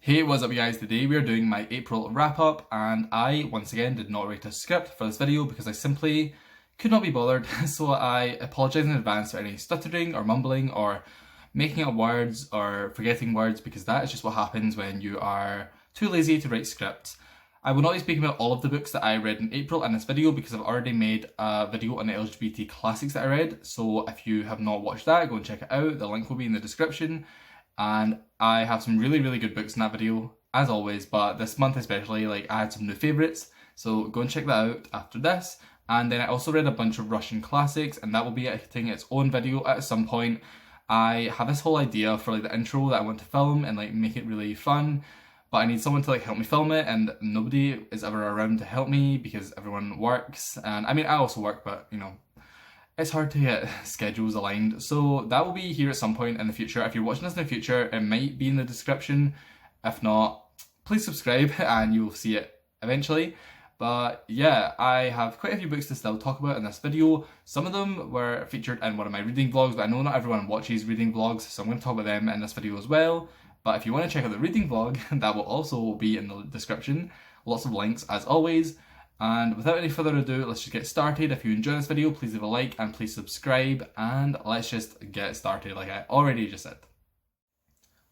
Hey, what's up you guys? Today we are doing my April wrap up and I once again did not write a script for this video because I simply could not be bothered, so I apologise in advance for any stuttering or mumbling or making up words or forgetting words, because that is just what happens when you are too lazy to write scripts. I will not be speaking about all of the books that I read in April in this video because I've already made a video on the LGBT classics that I read, so if you have not watched that, go and check it out. The link will be in the description. And I have some really good books in that video, as always, but this month especially, I had some new favourites, so go and check that out after this. And then I also read a bunch of Russian classics, and that will be getting its own video at some point. I have this whole idea for the intro that I want to film and make it really fun, but I need someone to help me film it, and nobody is ever around to help me because everyone works. And I mean, I also work, but it's hard to get schedules aligned, so that will be here at some point in the future. If you're watching this in the future, it might be in the description. If not, please subscribe and you'll see it eventually. But yeah, I have quite a few books to still talk about in this video. Some of them were featured in one of my reading vlogs, but I know not everyone watches reading vlogs, so I'm going to talk about them in this video as well. But if you want to check out the reading vlog, that will also be in the description. Lots of links as always. And without any further ado, let's just get started. If you enjoy this video, please leave a like and please subscribe, and let's just get started like I already just said.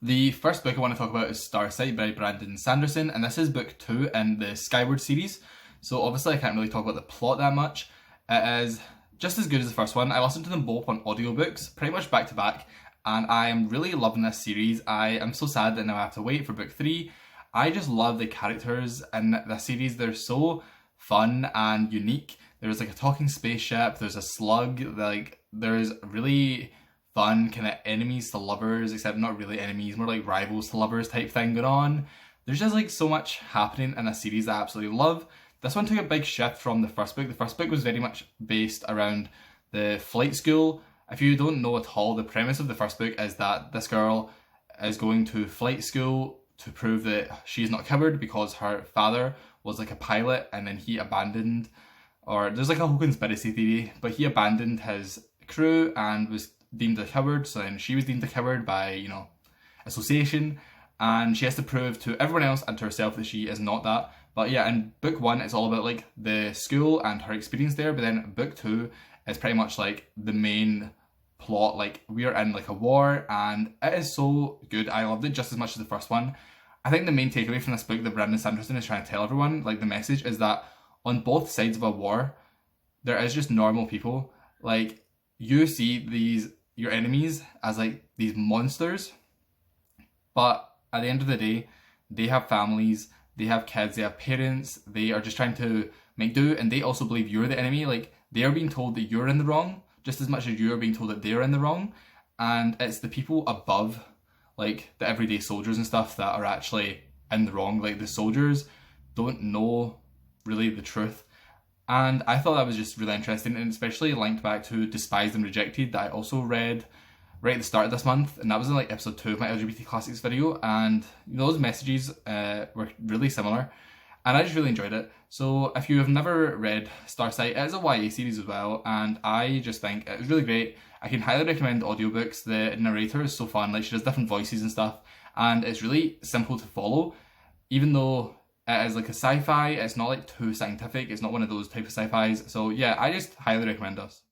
The first book I want to talk about is Starsight by Brandon Sanderson, and this is book 2 in the Skyward series. So obviously I can't really talk about the plot that much. It is just as good as the first one. I listened to them both on audiobooks, pretty much back to back, and I am really loving this series. I am so sad that now I have to wait for book 3. I just love the characters in this series. They're so fun and unique. There's a talking spaceship, there's a slug, there's really fun kind of enemies to lovers, except not really enemies, more like rivals to lovers type thing going on. There's just so much happening in a series that I absolutely love. This one took a big shift from the first book. The first book was very much based around the flight school. If you don't know at all, the premise of the first book is that this girl is going to flight school to prove that she's not covered because her father was a pilot and then he abandoned, or there's a whole conspiracy theory, but he abandoned his crew and was deemed a coward, so then she was deemed a coward by, association, and she has to prove to everyone else and to herself that she is not that. But yeah, in book 1 it's all about the school and her experience there, but then book 2 is pretty much the main plot. We are in a war, and it is so good. I loved it just as much as the first one. I think the main takeaway from this book that Brandon Sanderson is trying to tell everyone, the message, is that on both sides of a war, there is just normal people. You see your enemies as these monsters, but at the end of the day, they have families, they have kids, they have parents, they are just trying to make do, and they also believe you're the enemy. They are being told that you're in the wrong, just as much as you are being told that they're in the wrong, and it's the people above, the everyday soldiers and stuff, that are actually in the wrong. The soldiers don't know really the truth. And I thought that was just really interesting, and especially linked back to Despised and Rejected that I also read right at the start of this month, and that was in episode 2 of my LGBT classics video, and those messages were really similar, and I just really enjoyed it. So if you have never read Starsight, it is a YA series as well, and I just think it was really great. I can highly recommend audiobooks. The narrator is so fun, she does different voices and stuff, and it's really simple to follow. Even though it is a sci-fi, it's not too scientific, it's not one of those type of sci-fis. So yeah, I just highly recommend this.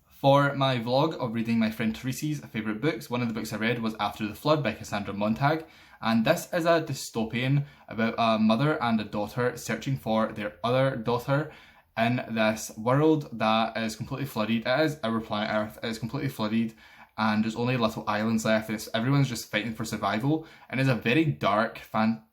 For my vlog of reading my friend Teresa's favourite books, one of the books I read was After the Flood by Cassandra Montag, and this is a dystopian about a mother and a daughter searching for their other daughter in this world that is completely flooded. It is our planet Earth, it is completely flooded, and there's only little islands left, and everyone's just fighting for survival, and it's a very dark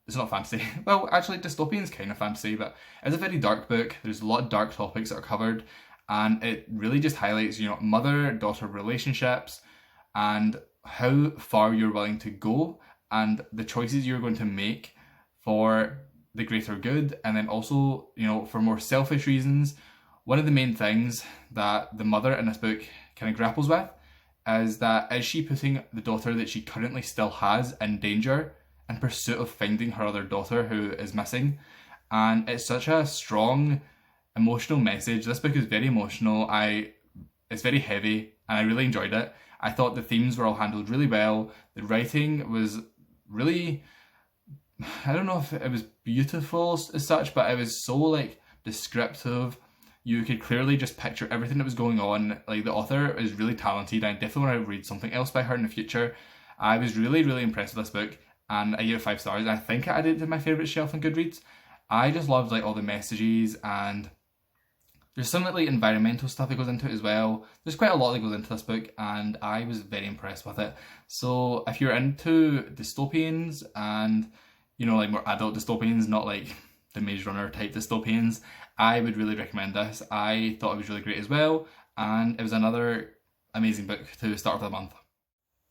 it's not fantasy, well actually dystopian's kind of fantasy, but it's a very dark book. There's a lot of dark topics that are covered, and it really just highlights, mother-daughter relationships and how far you're willing to go and the choices you're going to make for the greater good, and then also, for more selfish reasons. One of the main things that the mother in this book kind of grapples with is she putting the daughter that she currently still has in danger in pursuit of finding her other daughter who is missing? And it's such a strong emotional message. This book is very emotional. It's very heavy, and I really enjoyed it. I thought the themes were all handled really well. The writing was really I don't know if it was beautiful as such, but it was so like descriptive. You could clearly just picture everything that was going on. Like, the author is really talented. I definitely want to read something else by her in the future. I was really, really impressed with this book, and I gave it 5 stars. I think I added it to my favourite shelf on Goodreads. I just loved like all the messages, and there's some like environmental stuff that goes into it as well. There's quite a lot that goes into this book, and I was very impressed with it. So if you're into dystopians and, you know, like more adult dystopians, not like the Maze Runner type dystopians, I would really recommend this. I thought it was really great as well, and it was another amazing book to start off the month.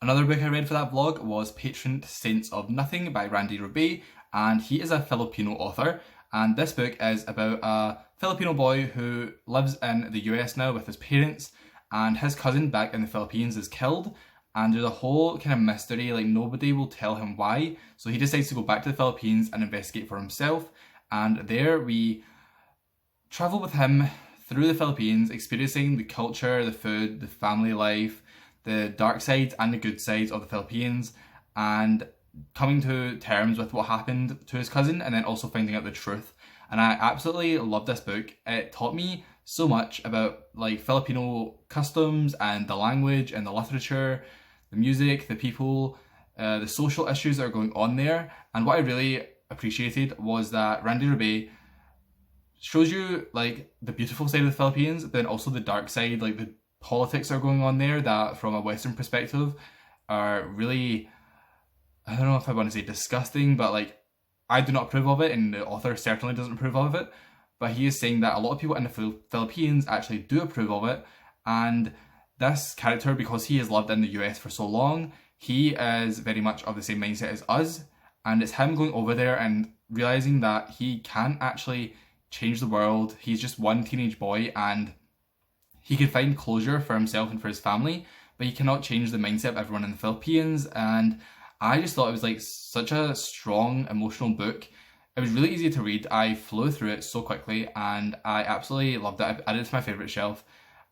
Another book I read for that vlog was Patron Saints of Nothing by Randy Rebay, and he is a Filipino author, and this book is about a Filipino boy who lives in the US now with his parents, and his cousin back in the Philippines is killed, and there's a whole kind of mystery, like nobody will tell him why, so he decides to go back to the Philippines and investigate for himself, and there we travel with him through the Philippines, experiencing the culture, the food, the family life, the dark sides and the good sides of the Philippines, and coming to terms with what happened to his cousin, and then also finding out the truth. And I absolutely loved this book. It taught me so much about like Filipino customs and the language and the literature, the music, the people, the social issues that are going on there. And what I really appreciated was that Randy Rebay shows you like the beautiful side of the Philippines, but then also the dark side, like the politics that are going on there that from a Western perspective are really, I don't know if I want to say disgusting, but like I do not approve of it, and the author certainly doesn't approve of it, but he is saying that a lot of people in the Philippines actually do approve of it. And this character, because he has lived in the US for so long, he is very much of the same mindset as us, and it's him going over there and realizing that he can actually change the world. He's just one teenage boy, and he can find closure for himself and for his family, but he cannot change the mindset of everyone in the Philippines. And I just thought it was like such a strong emotional book. It was really easy to read. I flew through it so quickly, and I absolutely loved it. I added it to my favourite shelf.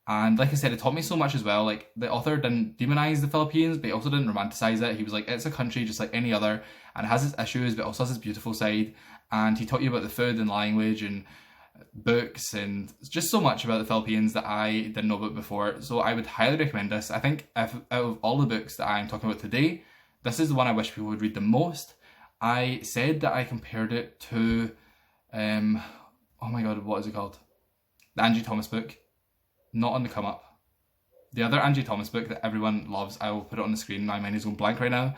And like I said, it taught me so much as well. Like, the author didn't demonize the Philippines, but he also didn't romanticize it. He was like, it's a country just like any other, and it has its issues, but also has its beautiful side. And he taught you about the food and language and books and just so much about the Philippines that I didn't know about before. So I would highly recommend this. I think if out of all the books that I'm talking about today, this is the one I wish people would read the most. I said that I compared it to, oh my god, what is it called? The Angie Thomas book. Not on the come up. The other Angie Thomas book that everyone loves. I will put it on the screen. My mind is going blank right now.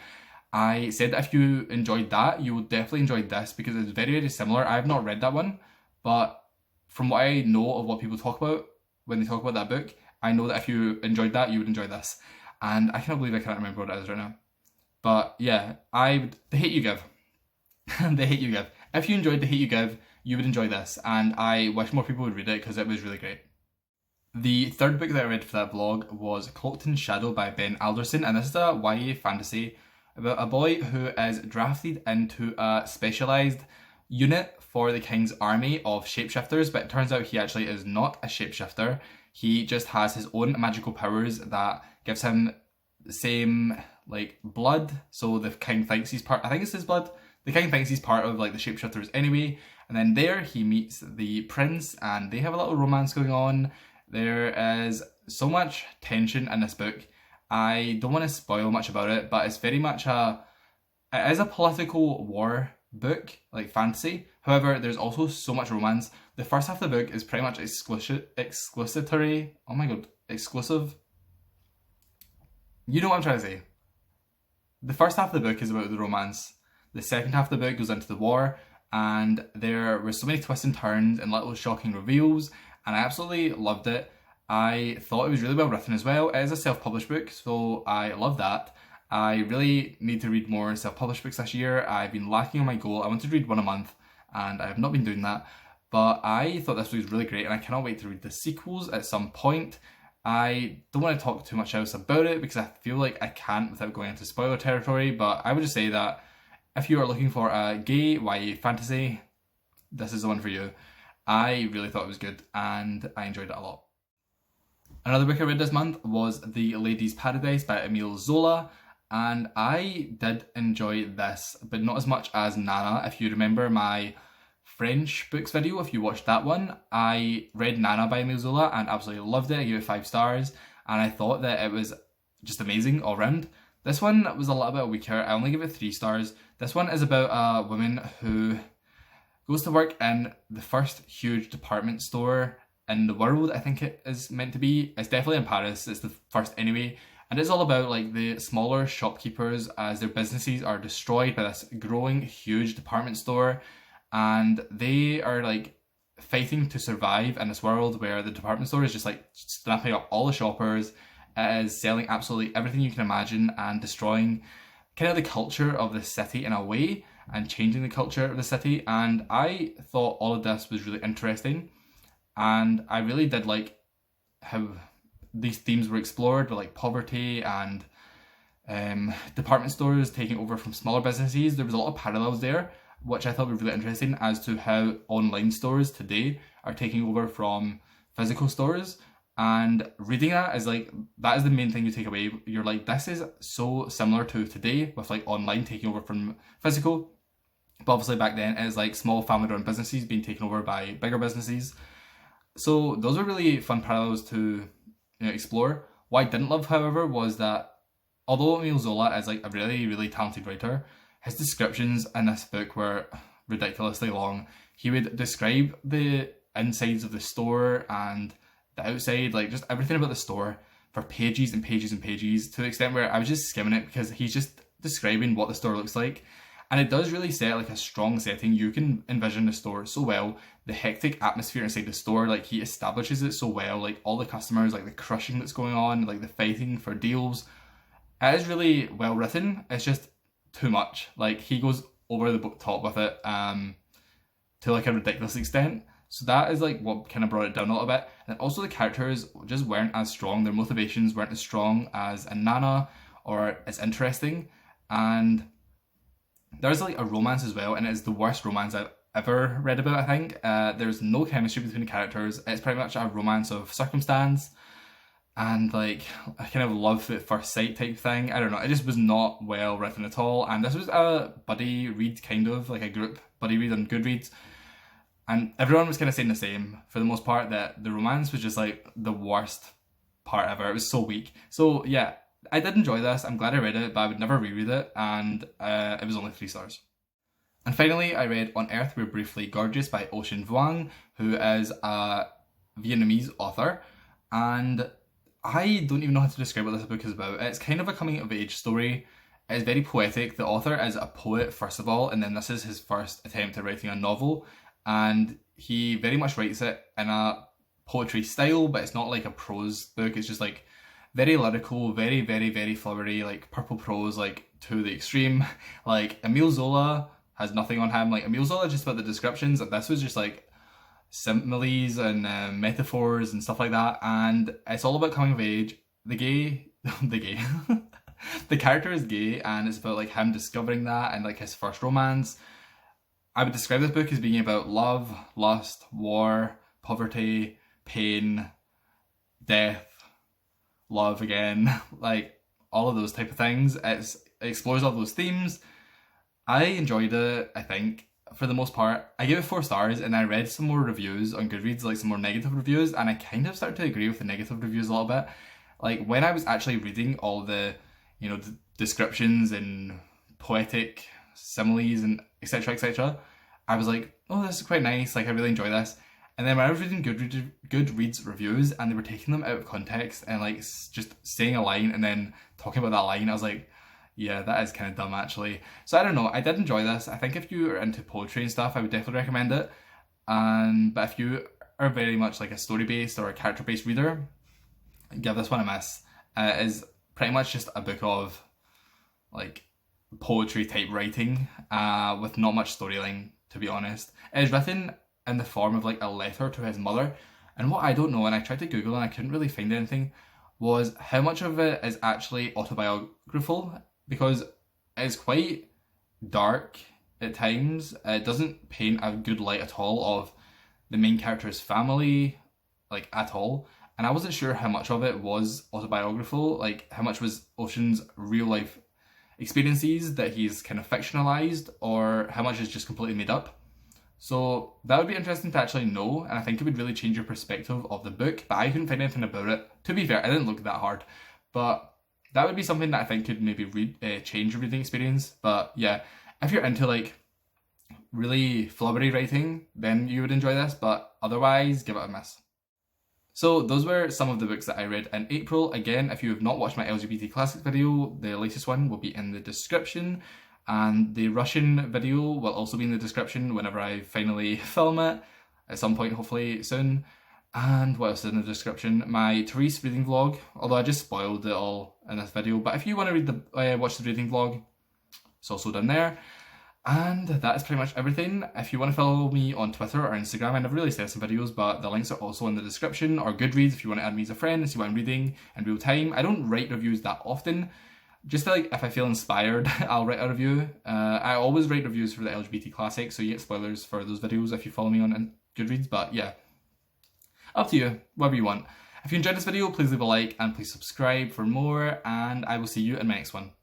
I said that if you enjoyed that, you will definitely enjoy this, because it's very, very similar. I have not read that one, but from what I know of what people talk about when they talk about that book, I know that if you enjoyed that, you would enjoy this. And I cannot believe I can't remember what it is right now. But yeah, The Hate You Give. The Hate You Give. If you enjoyed The Hate You Give, you would enjoy this. And I wish more people would read it, because it was really great. The third book that I read for that vlog was Cloaked in Shadow by Ben Alderson. And this is a YA fantasy about a boy who is drafted into a specialised unit for the King's army of shapeshifters, but it turns out he actually is not a shapeshifter. He just has his own magical powers that gives him the same like blood. So the King thinks he's part, I think it's his blood. The King thinks he's part of like the shapeshifters anyway. And then there he meets the prince, and they have a little romance going on. There is so much tension in this book. I don't want to spoil much about it, but it's very much it is a political war book, like fantasy. However, there's also so much romance. The first half of the book is pretty much exclusatory. Oh my god, exclusive. You know what I'm trying to say. The first half of the book is about the romance. The second half of the book goes into the war, and there were so many twists and turns and little shocking reveals, and I absolutely loved it. I thought it was really well written as well. It is a self-published book, so I love that. I really need to read more self-published books this year. I've been lacking on my goal. I want to read one a month, and I have not been doing that. But I thought this was really great, and I cannot wait to read the sequels at some point. I don't want to talk too much else about it, because I feel like I can't without going into spoiler territory, but I would just say that if you are looking for a gay YA fantasy, this is the one for you. I really thought it was good, and I enjoyed it a lot. Another book I read this month was The Lady's Paradise by Emile Zola. And I did enjoy this, but not as much as Nana. If you remember my French books video, if you watched that one, I read Nana by Emile Zola and absolutely loved it. I gave it 5 stars, and I thought that it was just amazing all round. This one was a little bit weaker. I only give it 3 stars. This one is about a woman who goes to work in the first huge department store in the world, I think it is meant to be. It's definitely in Paris, it's the first anyway. And it's all about like the smaller shopkeepers as their businesses are destroyed by this growing huge department store. And they are like fighting to survive in this world where the department store is just like snapping up all the shoppers. It is selling absolutely everything you can imagine and destroying kind of the culture of the city in a way and changing the culture of the city. And I thought all of this was really interesting. And I really did like how these themes were explored with like poverty and department stores taking over from smaller businesses. There was a lot of parallels there, which I thought were really interesting as to how online stores today are taking over from physical stores. And reading that is like, that is the main thing you take away. You're like, this is so similar to today with like online taking over from physical. But obviously back then it was like small family run businesses being taken over by bigger businesses. So those were really fun parallels to explore. What I didn't love, however, was that although Emile Zola is like a really, really talented writer, his descriptions in this book were ridiculously long. He would describe the insides of the store and the outside, like just everything about the store for pages and pages and pages, to the extent where I was just skimming it because he's just describing what the store looks like. And it does really set like a strong setting. You can envision the store so well. The hectic atmosphere inside the store, like he establishes it so well. Like all the customers, like the crushing that's going on, like the fighting for deals. It is really well written. It's just too much. Like he goes over the top with it to like a ridiculous extent. So that is like what kind of brought it down a little bit. And also the characters just weren't as strong. Their motivations weren't as strong as in Nana or as interesting. And there's like a romance as well, and it is the worst romance I've ever read about, I think. There's no chemistry between the characters. It's pretty much a romance of circumstance and like a kind of love at first sight type thing. I don't know, it just was not well written at all. And this was a buddy read, kind of like a group buddy read on Goodreads. And everyone was kind of saying the same for the most part, that the romance was just like the worst part ever. It was so weak. So yeah, I did enjoy this. I'm glad I read it, but I would never reread it. And it was only 3 stars. And finally, I read On Earth We're Briefly Gorgeous by Ocean Vuong, who is a Vietnamese author. And I don't even know how to describe what this book is about. It's kind of a coming of age story. It's very poetic. The author is a poet, first of all, and then this is his first attempt at writing a novel. And he very much writes it in a poetry style, but it's not like a prose book. It's just like very lyrical, very, very, very flowery, like purple prose, like to the extreme. Like Emile Zola has nothing on him. Like Emile Zola just about the descriptions, and this was just like similes and metaphors and stuff like that. And it's all about coming of age. The gay, the character is gay, and it's about like him discovering that and like his first romance. I would describe this book as being about love, lust, war, poverty, pain, death, love again, like all of those type of things. It explores all those themes. I enjoyed it, I think, for the most part. I gave it 4 stars, and I read some more reviews on Goodreads, like some more negative reviews, and I kind of started to agree with the negative reviews a little bit. Like when I was actually reading all the, the descriptions and poetic similes and etc, I was like, oh, this is quite nice, like I really enjoy this. And then when I was reading Goodreads reviews and they were taking them out of context and like just saying a line and then talking about that line, I was like, yeah, that is kind of dumb actually. So I don't know, I did enjoy this. I think if you are into poetry and stuff, I would definitely recommend it. But if you are very much like a story-based or a character-based reader, give this one a miss. It is pretty much just a book of like poetry type writing with not much storyline, to be honest. It is written in the form of like a letter to his mother, and what I don't know, and I tried to Google and I couldn't really find anything, was how much of it is actually autobiographical, because it's quite dark at times. It doesn't paint a good light at all of the main character's family, like at all. And I wasn't sure how much of it was autobiographical, like how much was Ocean's real life experiences that he's kind of fictionalized or how much is just completely made up. So that would be interesting to actually know, and I think it would really change your perspective of the book, but I couldn't find anything about it. To be fair, I didn't look that hard, but that would be something that I think could maybe change your reading experience. But yeah, if you're into like really flubbery writing, then you would enjoy this, but otherwise, give it a miss. So those were some of the books that I read in April. Again, if you have not watched my LGBT Classics video, the latest one will be in the description, and the Russian video will also be in the description whenever I finally film it, at some point hopefully soon. And what else is in the description? My Therese reading vlog, although I just spoiled it all in this video, but if you want to read watch the reading vlog, it's also down there. And that is pretty much everything. If you want to follow me on Twitter or Instagram, I never really said some videos, but the links are also in the description, or Goodreads if you want to add me as a friend and see what I'm reading in real time. I don't write reviews that often. Just like if I feel inspired, I'll write a review. I always write reviews for the LGBT Classics, so you get spoilers for those videos if you follow me on Goodreads, but yeah. Up to you, whatever you want. If you enjoyed this video, please leave a like and please subscribe for more, and I will see you in my next one.